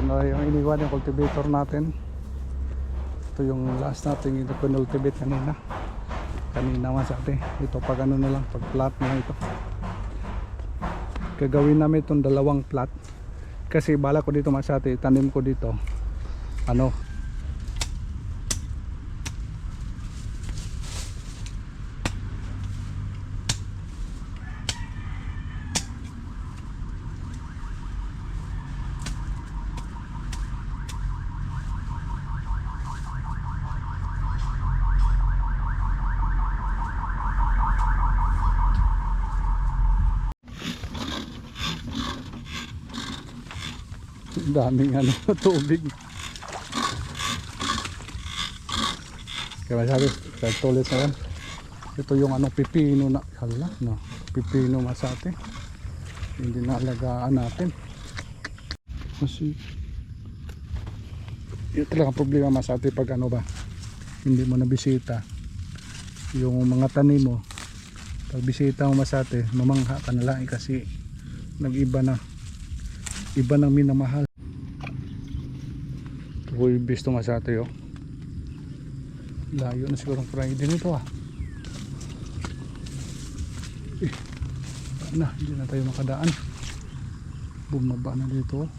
na yung iniwan yung cultivator natin. Ito yung last natin ito pinultivate kanina man sa atin. Ito pag ano na lang, pag plat na ito gagawin namin itong dalawang plat kasi bala ko dito masati, tanim ko dito ano daming ano tubig kaya masabi tulis na yan. Ito yung ano pipino na hala no pipino masate hindi naalagaan natin kasi yun talaga problema masate pag ano ba hindi mo nabisita yung mga tanim mo. Pag bisita mo masate mamangha ka na lang kasi nag-iba na iba ng minamahal. Uy, bisto masate oh. Layo na siguro ang kurang din ito ah. Hindi na tayo makadaan. Bumaba na dito.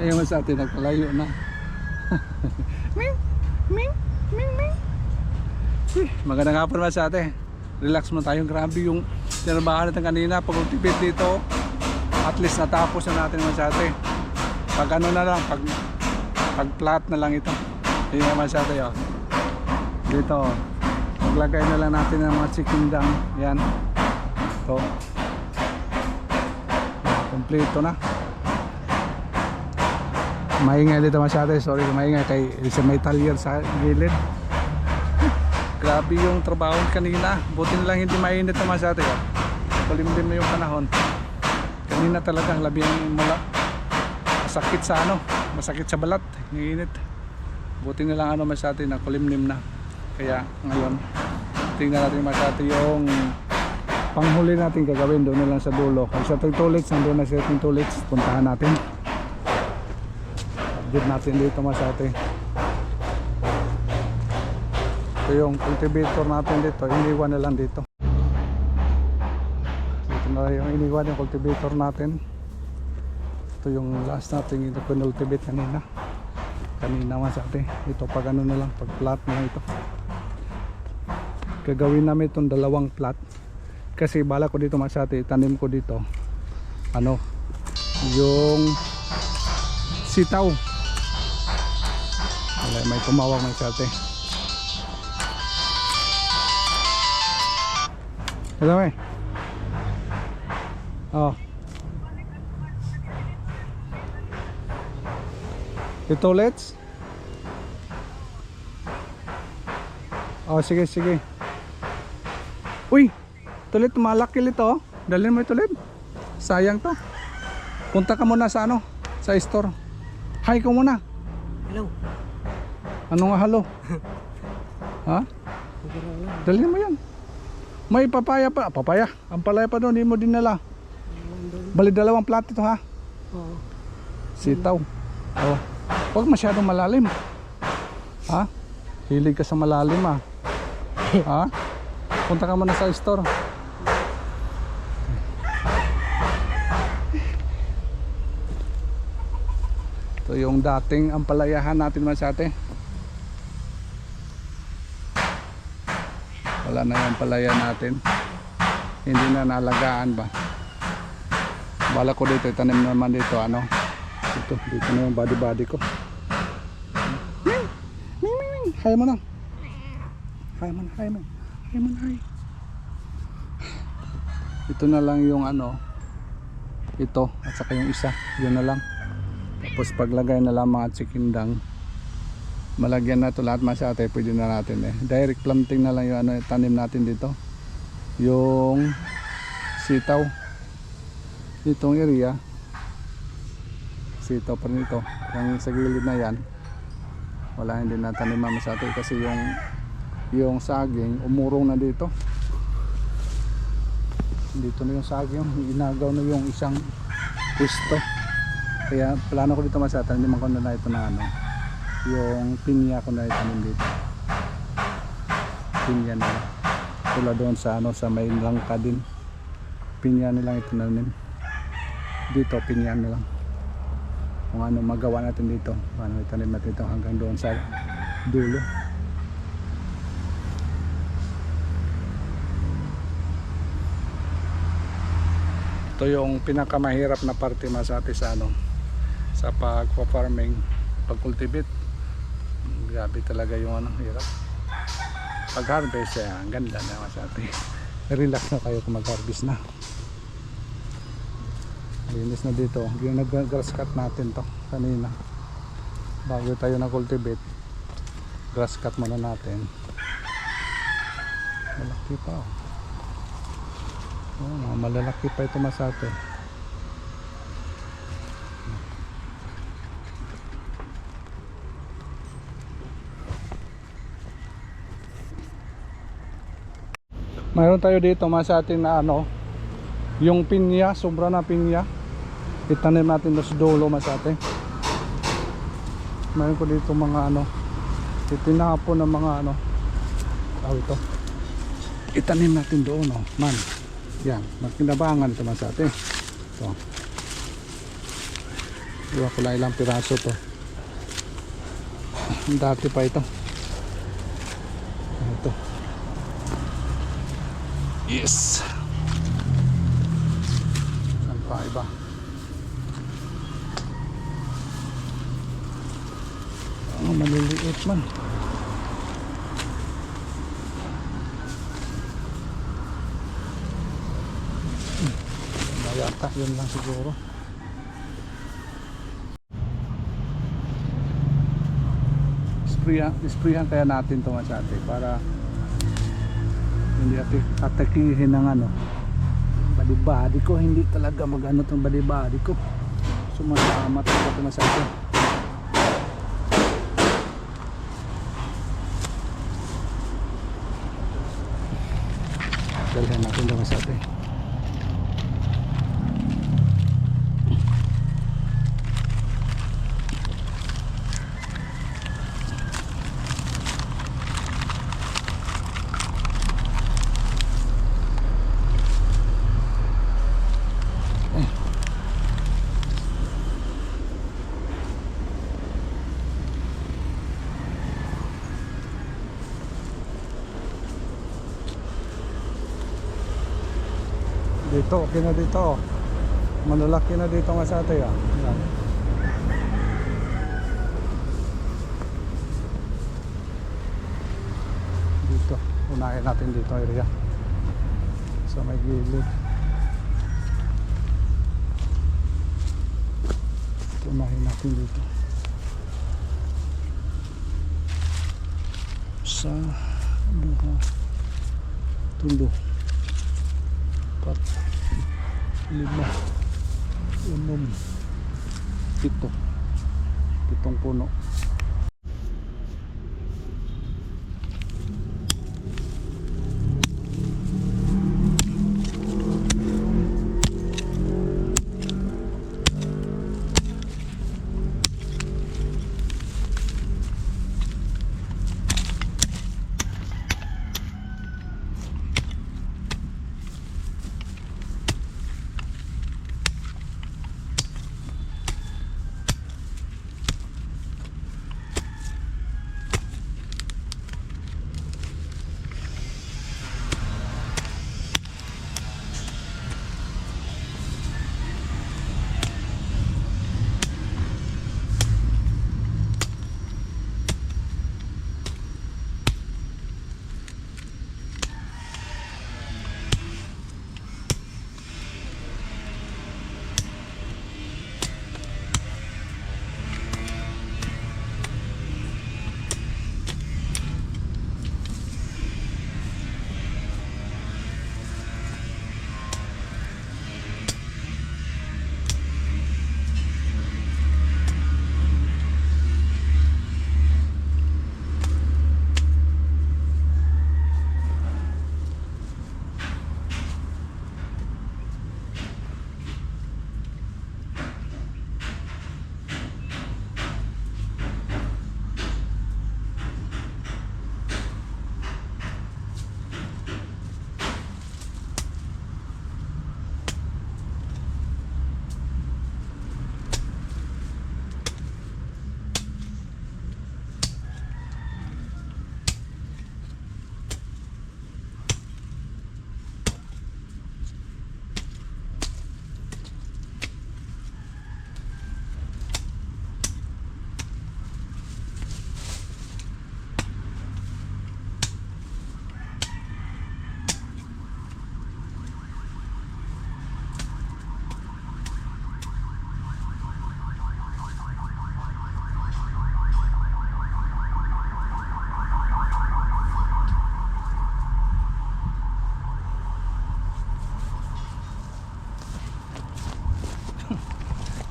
Ayaw mo sa atin, nagpalayo na. Ming, ming, ming, ming. Magandang hapon sa atin. Relax mo tayong grabe yung tinarbahan natin kanina. Pag-ultipid dito, at least natapos na natin sa atin. Pag ano na lang, pag flat na lang ito. Hindi naman sa atin. Oh. Dito, maglagay na lang natin ng mga chikindang. Yan. Ito. Kompleto na. Maingay dito masyado, sorry maingay kay may talyer sa gilid. Grabe yung trabaho kanina, buti na lang hindi mainit na masyado. Palimlim na yung panahon. Kanina talagang labi ang mula. Masakit sa ano, masakit sa balat, yung init. Buti na lang ano masyado na kulimlim na. Kaya ngayon, tingnan natin masyado yung panghuli natin gagawin doon na lang sa dulo. Kung sa Tintulits, nandun na sa Tintulits, puntahan natin. Update natin dito masate. Ito yung cultivator natin dito, iniwan na lang dito. Ito na yung iniwan yung cultivator natin. Ito yung last natin ito pinultivate kanina masate. Ito pag ano na lang, pag plat na lang ito. Gagawin namin itong dalawang plat kasi bala ko dito masate, tanim ko dito ano yung sitaw. May tumawag may sate. Hello eh. Oh. Ito let's. Oh sige sige. Uy, tulit malaki ito. Dalhin mo ito ulit. Sayang to. Punta ka muna sa ano, sa store. Hi ka muna. Hello. Ano nga halo? Ha? Dalhin mo yan. May papaya pa. Papaya. Ang palaya pa doon. Hindi mo dinala. Bali dalawang plat ito ha. Oo. Sitaw. Oh. Huwag masyadong malalim. Ha? Hilig ka sa malalim ha. Ha? Punta ka muna sa store. Ito yung dating ampalayahan natin man sa atin. Wala na yung palaya natin. Hindi na nalagaan ba. Bala ko dito, itanim naman dito, ano. Dito na yung body ko. Hay mo na. Hay mo. Ito na lang yung ano, ito at saka yung isa, yun na lang. Tapos paglagay na lang mga tsikindang, malagyan na ito lahat masyate, pwede na natin direct planting na lang yung ano, tanim natin dito, yung sitaw. Itong area sitaw pa rin ito, yung sa gilid na yan wala, hindi na taniman masyate kasi yung saging umurong na dito. Dito na yung saging, inagaw na yung isang pwesto. Kaya plano ko dito masyata, hindi man ko na ito na ano, yung pinya ko na itanim dito. Pinya na lang. Tula doon sa ano, sa may langka din. Pinya nilang itinanim. Dito pinya na lang. Kung ano magawa natin dito, paano itanim natin ito hanggang doon sa dulo. Ito yung pinakamahirap na parte masati sa ano, sa pagpa-farming, pag-cultivate. Grabe talaga yung ano, hirap. Pag-harvest, ang ganda na masati. Relax na kayo kung mag-harvest na. Linis na dito. Yung nag-grass cut natin to kanina. Bago tayo na-cultivate, grass cut muna natin. Malaki pa oh. Oh, malalaki pa ito masate. Mayroon tayo dito masate na ano, yung pinya, sobra na pinya. Itanim natin sa dulo masate. Mayroon ko dito mga ano, itinapon ng mga ano, ito. Itanim natin doon oh, man. Yan, magkinabangan ito man sa atin. Ito. Iwa ko lang ilang piraso to. Dati pa ito. Ito. Yes. Saan pa iba? Oh, maliliit man. Yata yun lang siguro. Sprayan kaya natin ito masyate para hindi atakihin ng ano, body ko. Hindi talaga magano itong body ko, sumasamat ito masyate. Dalhin natin ito masyate. Dito, okay na dito. Malalaki na dito nga sa atin. Yan. Dito, unahin natin dito area. Sa may gilid. Unahin natin dito. Sa duha, tulo, 4, 5, 6, 7, 7 puno.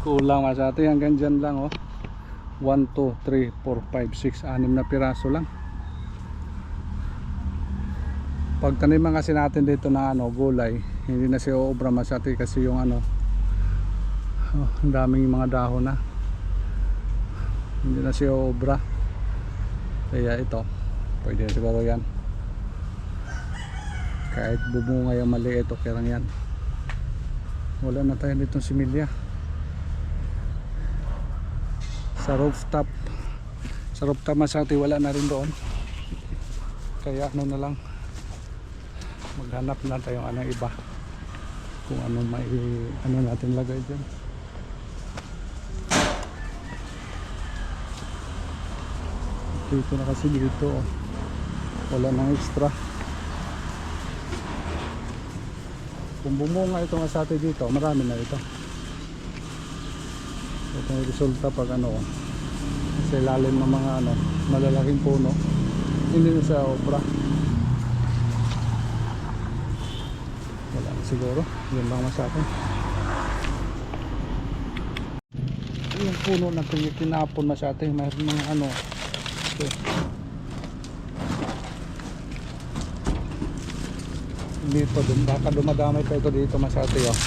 Kulang mas ate, hanggang dyan lang oh. 1, 2, 3, 4, 5, 6, 6 na piraso lang. Pag taniman kasi natin dito na ano, gulay, hindi na siya uubra mas ate kasi yung ano, ang daming mga dahon na. Hindi na siya uubra. Kaya ito, pwede siguro yan. Kahit bumunga yung maliit, okay lang yan. Wala na tayo ditong similya. Sa rooftop masati wala na rin doon, kaya ano na lang, maghanap na tayo ng iba kung ano may ano natin lagay dyan. Dito na kasi dito oh, wala nang extra. Kung bumunga itong asate dito, marami na ito. Ito yung resulta pag ano, sa ilalim ng mga ano, malalaking puno, hindi na sa obra. Wala na siguro, yun lang masakin. Yung puno na tinapon masyate, mayroon mga ano, okay. Dito, baka dumadamay pa ito dito masyate oh.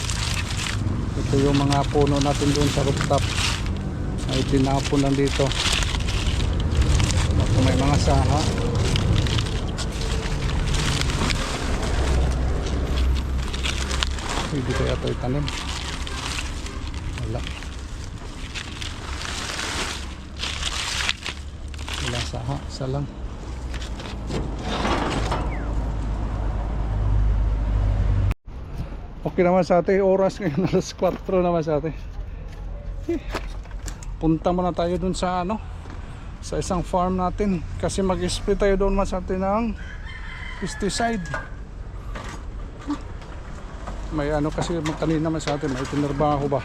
Ito yung mga puno natin doon sa rooftop ay tinapon lang dito. Kung may mga saha, hindi kaya ito itanim. Wala saha, isa lang. Okay naman sa atin, oras ngayon alas 4 naman sa atin. Punta muna tayo dun sa ano, sa isang farm natin kasi mag-spray tayo doon mas atin ng pesticide. May ano kasi kanina mas atin, may tinarbaho ba,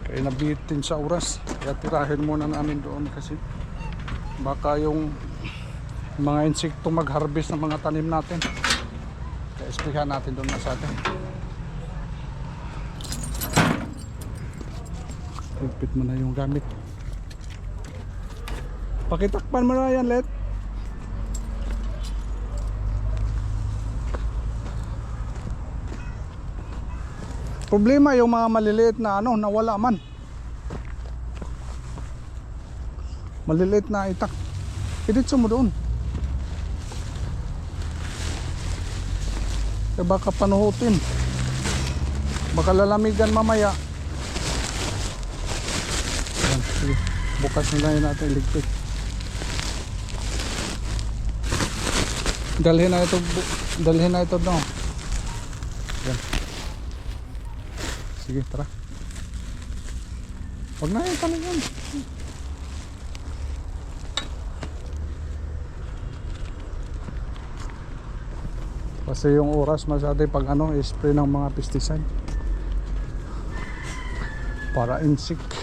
kaya nabitin sa oras, kaya tirahin muna namin doon kasi baka yung mga insekto mag-harvest ng mga tanim natin, kaya sprayhan natin doon mas atin. Ipit mo na yung gamit. Pakitakpan mo na yan, Let. Problema yung mga maliliit na ano, nawala man. Maliliit na itak. Iditso mo doon. Kaya baka panuhutin. Baka lalamigan mamaya. Sige, bukas na lang natin electric. Dalhin na ito no. Yan. Sige, tara. Huwag na yan talagang. Kasi yung oras masyado pag ano, spray ng mga pesticide para insect.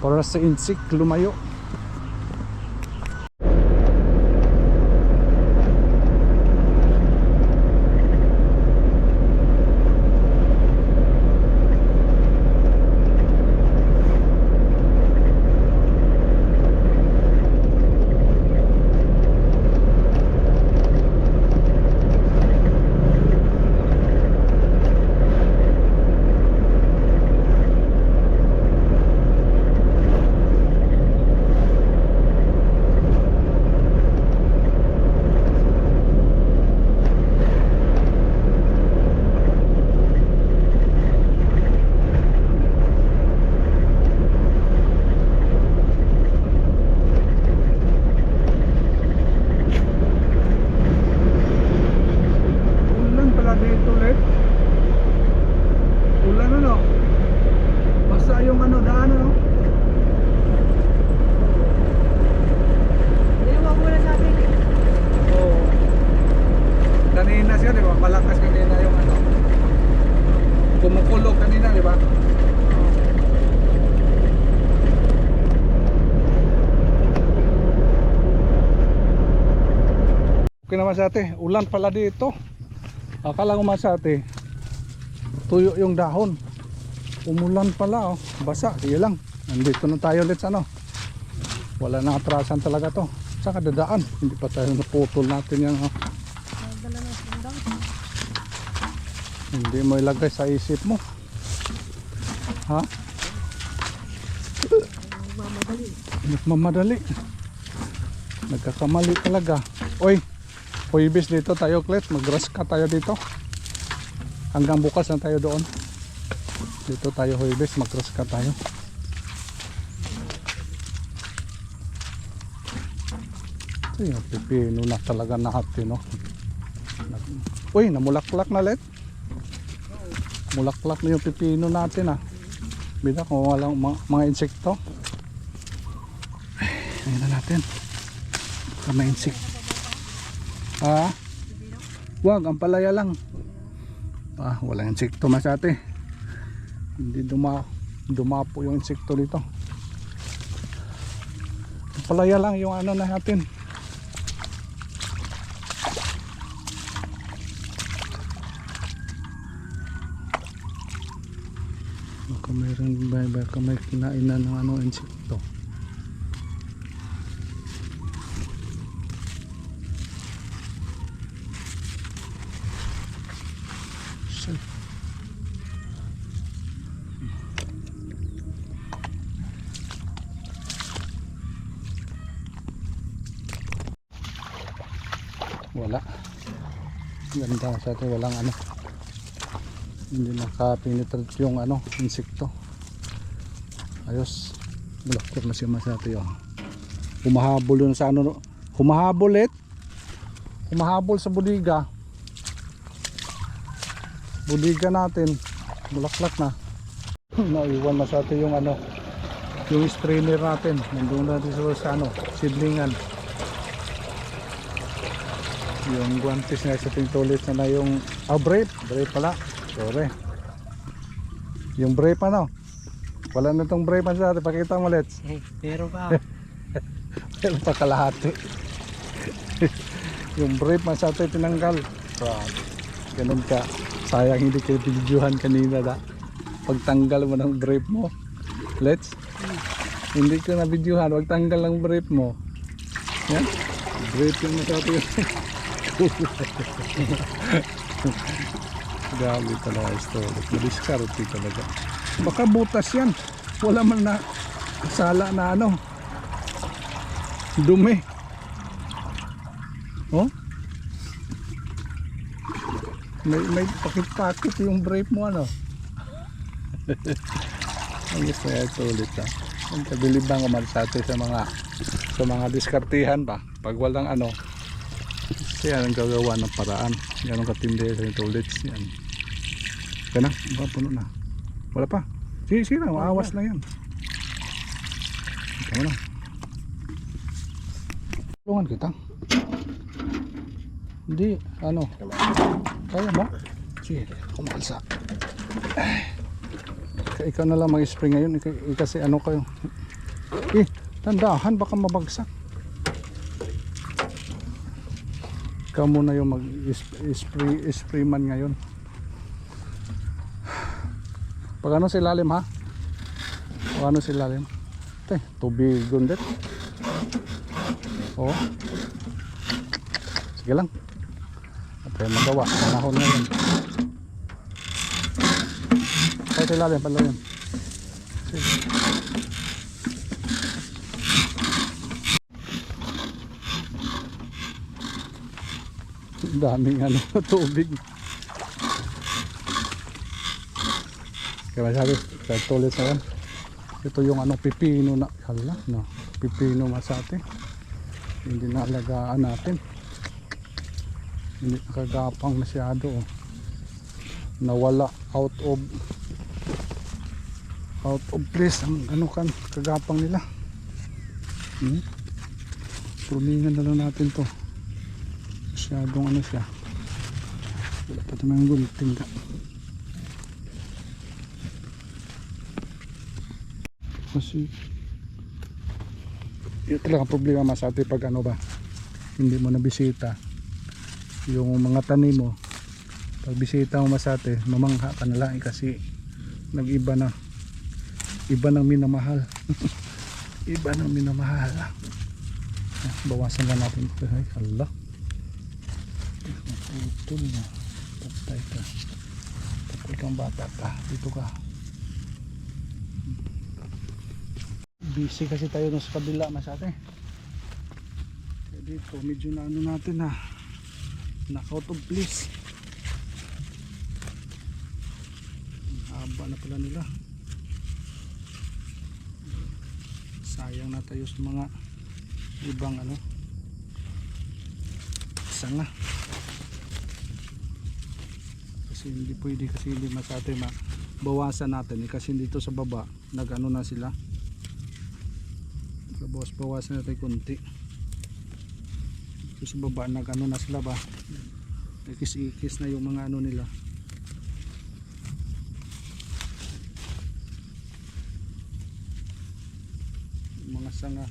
Para sa insect lumayo. Okay naman sa ate, ulan pala dito. Akala ko mas ate, tuyo yung dahon. Umulan pala oh. Basa, sige lang. Nandito na tayo ulit sa ano. Wala nang atrasan talaga to. Saka dadaan. Hindi pa tayo naputol natin yan oh. Hindi mo ilagay sa isip mo. Ha? Nagmamadali. Nagkakamali talaga. Oy, Huwebes dito tayo, Klet. Mag-graska tayo dito. Hanggang bukas na tayo doon. Dito tayo Huwebes, mag-graska tayo. Ito yung pipino na talaga natin, no? Uy, namulaklak na, Let. Mulaklak na yung pipino natin, ah. Bida kung walang mga insekto. Ayun na natin. Baka may insekto. Ah, wag, ang palaya lang. Ah, walang insekto masyate. Hindi dumapo yung insekto dito. Ang palaya lang yung ano na natin. Baka may kinain na ng ano insekto. Wala. Ganda sa atin, walang ano. Hindi nakapenetrate yung ano, insekto. Ayos. Malakot na siya masati oh. Humahabol yun sa ano. Humahabol Humahabol sa budiga. Budiga natin. Bulaklak na. Naiwan na sa atin yung ano. Yung strainer natin. Nandun natin sa ano. Sidlingan. Yung guantes na sa pintulit na yung brave pala. Sorry. Yung brave ano? Wala na tong brave sa atin. Pakita mo let's. Pero ba? Pero pa kalahati. Yung brave sa atin tinanggal. Ganun ka. Sayang hindi kayo pinidyohan kanina da. Pagtanggal mo ng brave mo. Let's. Hindi ka na videohan. Wag tanggal ng brave mo. Yan. Brave yung masabi yun. Grabe talaga story. Madiskarte talaga. Baka butas yan. Wala man na sala na ano. Dumi. Oh? May pakit-pakit yung brave mo ano. Ang gusto niya ito ulit ha. Ang kabilibang umarsate sa mga diskartihan ba. Pag walang ano. Yan ang gagawa ng paraan. Yan ang katindi sa ito ulit. Yan. Yan na. Puno na. Wala pa. Sige na. Maawas na yan. Ito na. Tulungan kita. Hindi. Ano. Kaya mo? Sige. Kumalsa. Ikaw na lang mag-spray ngayon. Kasi ano kayo. Tandahan. Baka mabagsak. Ikaw muna yung mag-spray man ngayon. Pag ano si lalim ha? Pag ano si lalim? Tubig gundet. Oh. Sige lang. At tayo magawa. Panahon ngayon. Pag si lalim, palalim. Sige. Daming ano tubig. Kaya masabi tulis na yan. Ito yung ano pipino na hala no. Pipino masate. Hindi na alagaan natin. Hindi nakagapang masyado oh. Nawala out of place ang ano kan kagapang nila. Pruningan na lang natin to. Masyadong ano siya. Wala pa naman yung gunting ka. Kasi yun talaga problema sa atin pag ano ba hindi mo nabisita yung mga tanim mo. Pag bisita mo masate mamangha ka na lang kasi nag-iba na. Iba ng minamahal. Iba ng minamahal. Bawasan lang natin ito. Ay, hala. Utol na. Patay ka. Patay kang bata ka. Dito ka. Busy kasi tayo sa kabila masyate. Kaya dito medyo na ano natin na knock out of place. Haba na pala nila. Sayang na tayo sa mga ibang ano sanga. Kasi hindi pwede, kasi hindi masyate bawasan natin kasi dito sa baba nag ano na sila. Bawasan natin konti. Dito sa baba nag ano na sila ba. Ikis-ikis na yung mga ano nila. Mga sanga.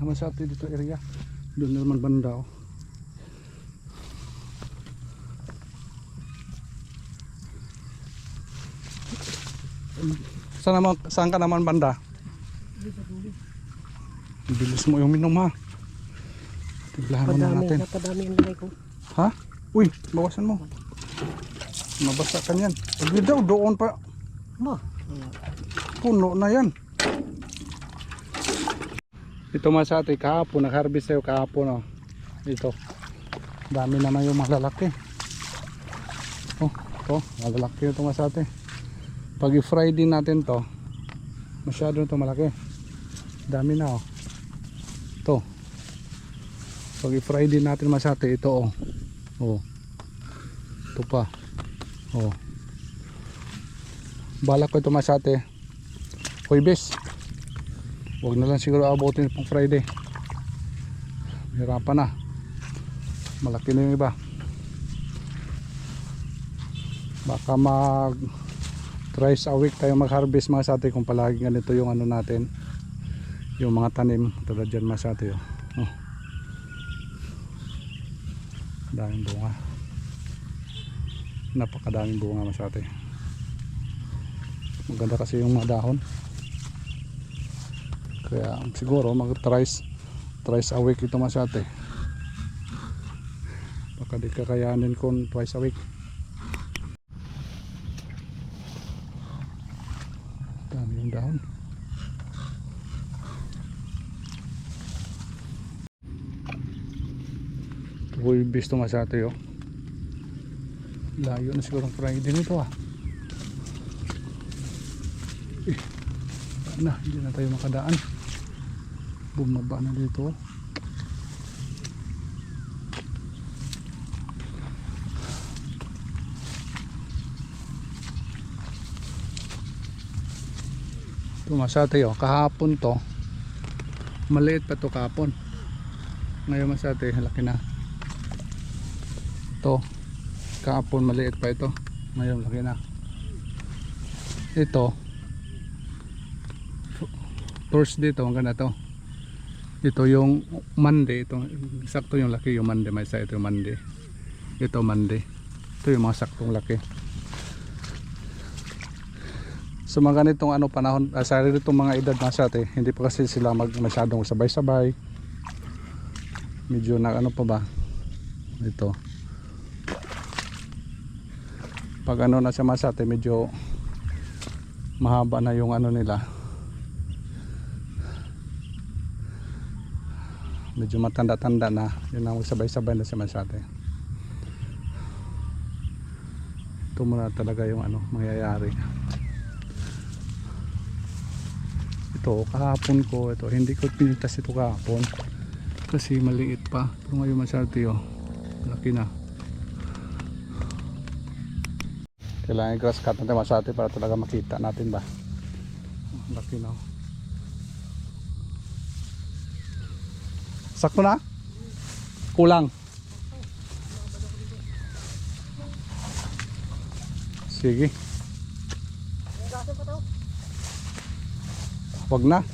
Naman sa atin dito area. Doon na naman banda oh. Saan ka naman banda? Bilis mo yung minom ha. Tiglahan mo na natin. Napadami ang lagay ko. Ha? Uy, bawasan mo. Mabasa ka yan. Pagli daw, doon pa. Ma. Puno na yan. Ito masate, kahapon, nag-harvest tayo kahapon oh. Ito. Dami naman yung malalaki. Oh, ito, malalaki ito masate. Pag i-fry din natin to, masyado ito malaki. Dami na oh. Ito. Pag i-fry din natin masate, ito oh. Oh. Ito pa. Oh. Balak ko ito masate. Huwebes. Huwag na lang siguro abutin pang Friday. Hirapan na. Malaki na yung iba. Baka mag thrice a week tayo mag-harvest mga sate kung palagi ganito yung ano natin. Yung mga tanim. Tulad dyan mga sate. Oh. Daming bunga. Napakadaming bunga mga sate. Maganda kasi yung mga dahon. Kaya siguro mag thrice a week ito masyate. Baka di kakayanin kung twice a week. Dami yung dahon. Huwebes ito masyate oh. Layo na siguro ang Friday nito ah. Hindi na tayo makadaan. Bumaba na dito. Ito masate oh. Kahapon to maliit pa to kahapon. Ngayon masate laki na. Ito kahapon maliit pa ito. Ngayon laki na. Ito Thursday to hanggang na to. Ito yung Monday, ito sakto yung laki yung Monday, may isa ito yung Monday. Ito Monday. Ito yung mga saktong laki. So mga ganitong ano panahon, sa ganitong mga edad na sa atin, hindi pa kasi sila masyadong sabay-sabay. Medyo na ano pa ba ito. Pag ano na siya sa atin, medyo mahaba na yung ano nila. Medyo matanda-tanda na, yun ang sabay-sabay na siya sa atin. Ito muna talaga yung ano mangyayari. Ito kahapon ko, ito hindi ko pinitas ito kahapon kasi maliit pa, pero ngayon masyarte oh, laki na. Kailangan grass cut natin masyarte para talaga makita natin ba, laki na oh. Sakto na? Kulang? Sige. Wag na.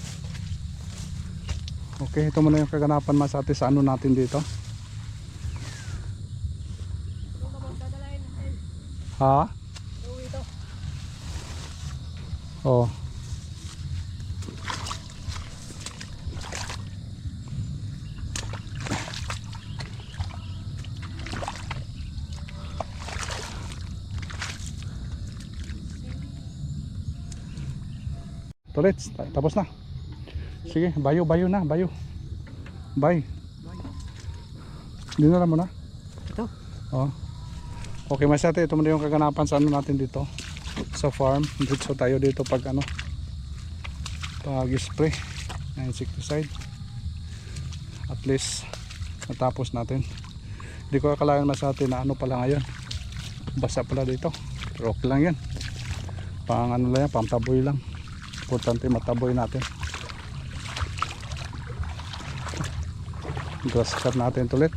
Okay, ito muna yung kaganapan mas ate sa ano natin dito. Ha? Oh. Tulits, tapos na. Sige, bayo na, bayo. Bye. Dinala mo na? Ito? Oh. Okay, mas ate, ito muna yung kaganapan sa ano natin dito. Sa farm. Dito tayo dito pag ano. Pag spray na insecticide. At least natapos natin. Hindi ko akalain mas ate na ano pala ngayon. Basa pala dito. Pero okay lang yan. Pang ano lang yan, pang taboy lang. Importante mataboy natin. Grass cut natin ulit.